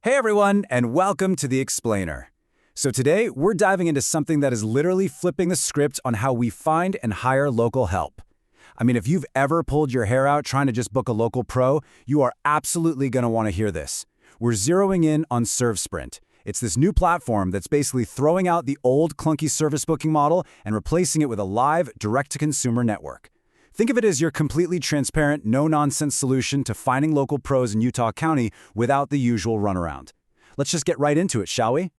Hey everyone, and welcome to The Explainer. So today, we're diving into something that is literally flipping the script on how we find and hire local help. I mean, if you've ever pulled your hair out trying to just book a local pro, you are absolutely going to want to hear this. We're zeroing in on ServSprint. It's this new platform that's basically throwing out the old clunky service booking model and replacing it with a live, direct-to-consumer network. Think of it as your completely transparent, no-nonsense solution to finding local pros in Utah County without the usual runaround. Let's just get right into it, shall we?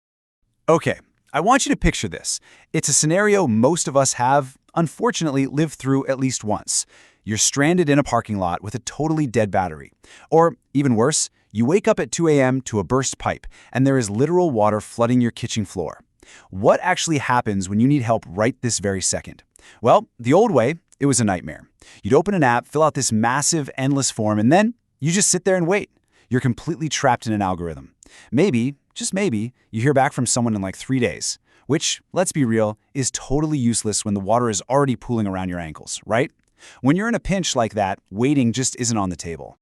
Okay, I want you to picture this. It's a scenario most of us have, unfortunately, lived through at least once. You're stranded in a parking lot with a totally dead battery. Or, even worse, you wake up at 2 a.m. to a burst pipe, and there is literal water flooding your kitchen floor. What actually happens when you need help right this very second? Well, the old way, it was a nightmare. You'd open an app, fill out this massive, endless form, and then you just sit there and wait. You're completely trapped in an algorithm. Maybe, just maybe, you hear back from someone in like 3 days, which, let's be real, is totally useless when the water is already pooling around your ankles, right? When you're in a pinch like that, waiting just isn't on the table.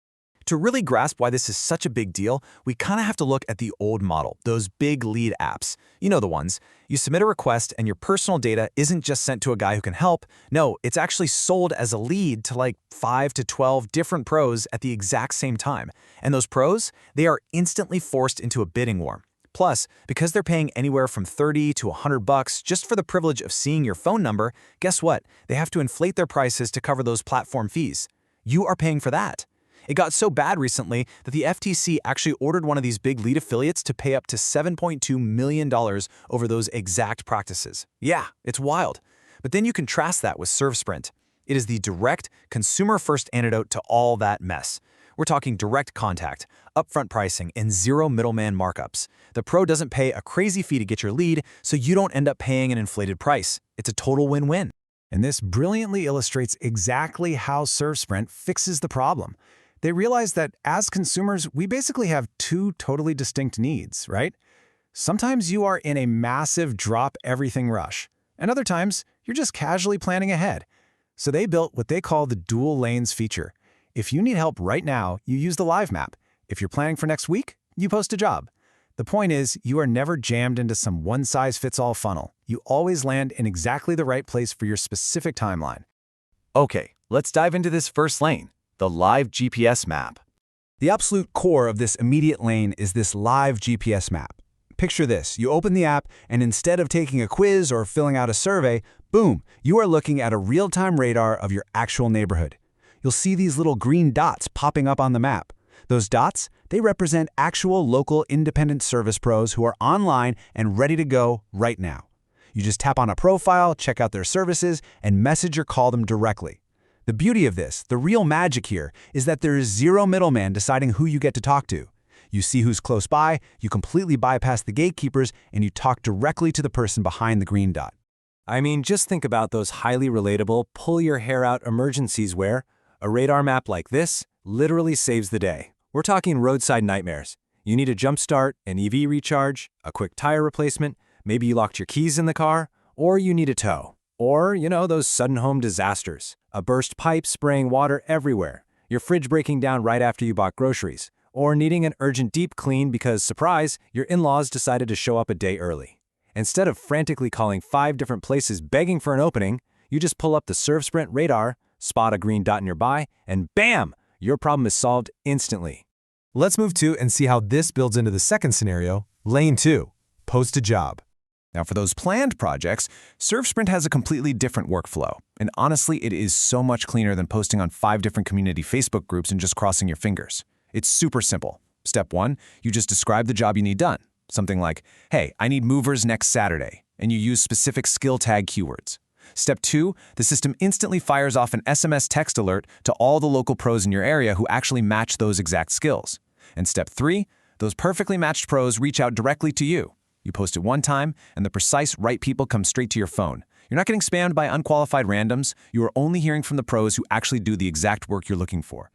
To really grasp why this is such a big deal, we kind of have to look at the old model, those big lead apps. You know the ones. You submit a request and your personal data isn't just sent to a guy who can help. No, it's actually sold as a lead to like 5 to 12 different pros at the exact same time. And those pros, they are instantly forced into a bidding war. Plus, because they're paying anywhere from $30 to $100 just for the privilege of seeing your phone number, guess what? They have to inflate their prices to cover those platform fees. You are paying for that. It got so bad recently that the FTC actually ordered one of these big lead affiliates to pay up to $7.2 million over those exact practices. Yeah, it's wild. But then you contrast that with ServSprint. It is the direct, consumer-first antidote to all that mess. We're talking direct contact, upfront pricing, and zero middleman markups. The pro doesn't pay a crazy fee to get your lead, so you don't end up paying an inflated price. It's a total win-win. And this brilliantly illustrates exactly how ServSprint fixes the problem. They realize that as consumers, we basically have two totally distinct needs, right? Sometimes you are in a massive drop-everything rush, and other times you're just casually planning ahead. So they built what they call the dual lanes feature. If you need help right now, you use the live map. If you're planning for next week, you post a job. The point is, you are never jammed into some one-size-fits-all funnel. You always land in exactly the right place for your specific timeline. Okay, let's dive into this first lane. The live GPS map. The absolute core of this immediate lane is this live GPS map. Picture this, you open the app, and instead of taking a quiz or filling out a survey, boom, you are looking at a real-time radar of your actual neighborhood. You'll see these little green dots popping up on the map. Those dots, they represent actual local independent service pros who are online and ready to go right now. You just tap on a profile, check out their services, and message or call them directly. The beauty of this, the real magic here, is that there is zero middleman deciding who you get to talk to. You see who's close by, you completely bypass the gatekeepers, and you talk directly to the person behind the green dot. I mean, just think about those highly relatable, pull-your-hair-out emergencies where a radar map like this literally saves the day. We're talking roadside nightmares. You need a jump start, an EV recharge, a quick tire replacement, maybe you locked your keys in the car, or you need a tow. Or, you know, those sudden home disasters. A burst pipe spraying water everywhere. Your fridge breaking down right after you bought groceries. Or needing an urgent deep clean because, surprise, your in-laws decided to show up a day early. Instead of frantically calling 5 different places begging for an opening, you just pull up the ServSprint radar, spot a green dot nearby, and bam! Your problem is solved instantly. Let's move to and see how this builds into the second scenario, lane 2, post a job. Now, for those planned projects, ServSprint has a completely different workflow. And honestly, it is so much cleaner than posting on 5 different community Facebook groups and just crossing your fingers. It's super simple. Step 1, you just describe the job you need done. Something like, hey, I need movers next Saturday, and you use specific skill tag keywords. Step 2, the system instantly fires off an SMS text alert to all the local pros in your area who actually match those exact skills. And Step 3, those perfectly matched pros reach out directly to you. You post it one time, and the precise right people come straight to your phone. You're not getting spammed by unqualified randoms. You are only hearing from the pros who actually do the exact work you're looking for.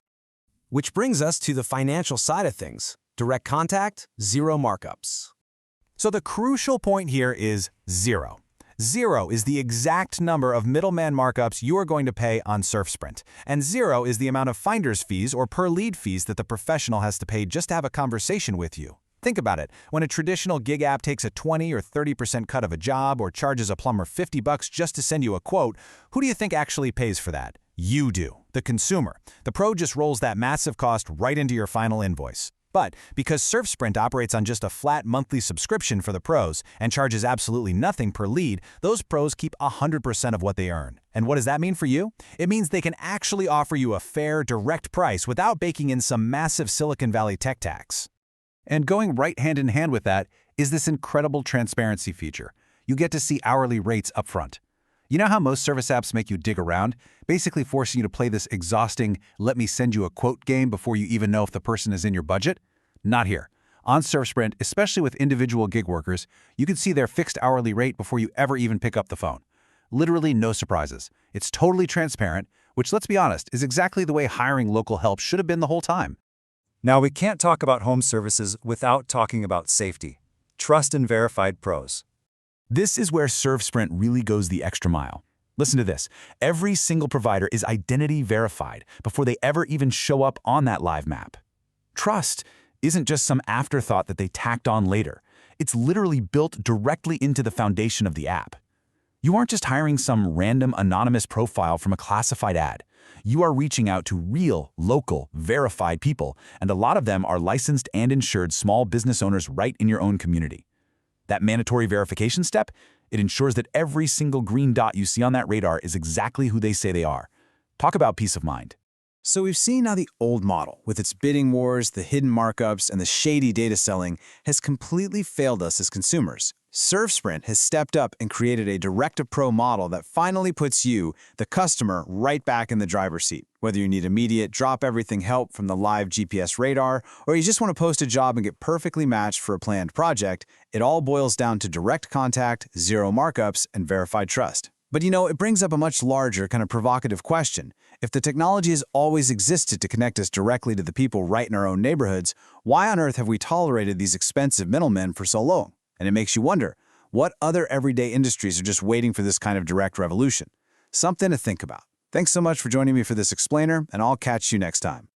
Which brings us to the financial side of things. Direct contact, zero markups. So the crucial point here is zero. Zero is the exact number of middleman markups you are going to pay on ServSprint, and zero is the amount of finder's fees or per lead fees that the professional has to pay just to have a conversation with you. Think about it. When a traditional gig app takes a 20 or 30% cut of a job or charges a plumber $50 just to send you a quote, who do you think actually pays for that? You do, the consumer. The pro just rolls that massive cost right into your final invoice. But because SurfSprint operates on just a flat monthly subscription for the pros and charges absolutely nothing per lead, those pros keep 100% of what they earn. And what does that mean for you? It means they can actually offer you a fair, direct price without baking in some massive Silicon Valley tech tax. And going right hand in hand with that is this incredible transparency feature. You get to see hourly rates up front. You know how most service apps make you dig around, basically forcing you to play this exhausting let me send you a quote game before you even know if the person is in your budget? Not here. On SurfSprint, especially with individual gig workers, you can see their fixed hourly rate before you ever even pick up the phone. Literally no surprises. It's totally transparent, which, let's be honest, is exactly the way hiring local help should have been the whole time. Now, we can't talk about home services without talking about safety. Trust and verified pros. This is where SurfSprint really goes the extra mile. Listen to this. Every single provider is identity verified before they ever even show up on that live map. Trust isn't just some afterthought that they tacked on later. It's literally built directly into the foundation of the app. You aren't just hiring some random anonymous profile from a classified ad. You are reaching out to real, local, verified people, and a lot of them are licensed and insured small business owners right in your own community. That mandatory verification step, it ensures that every single green dot you see on that radar is exactly who they say they are. Talk about peace of mind. So we've seen how the old model, with its bidding wars, the hidden markups, and the shady data selling, has completely failed us as consumers. SurfSprint has stepped up and created a direct-to-pro model that finally puts you, the customer, right back in the driver's seat. Whether you need immediate drop-everything help from the live GPS radar, or you just want to post a job and get perfectly matched for a planned project, it all boils down to direct contact, zero markups, and verified trust. But it brings up a much larger, kind of provocative question. If the technology has always existed to connect us directly to the people right in our own neighborhoods, why on earth have we tolerated these expensive middlemen for so long? And it makes you wonder, what other everyday industries are just waiting for this kind of direct revolution? Something to think about. Thanks so much for joining me for this explainer, and I'll catch you next time.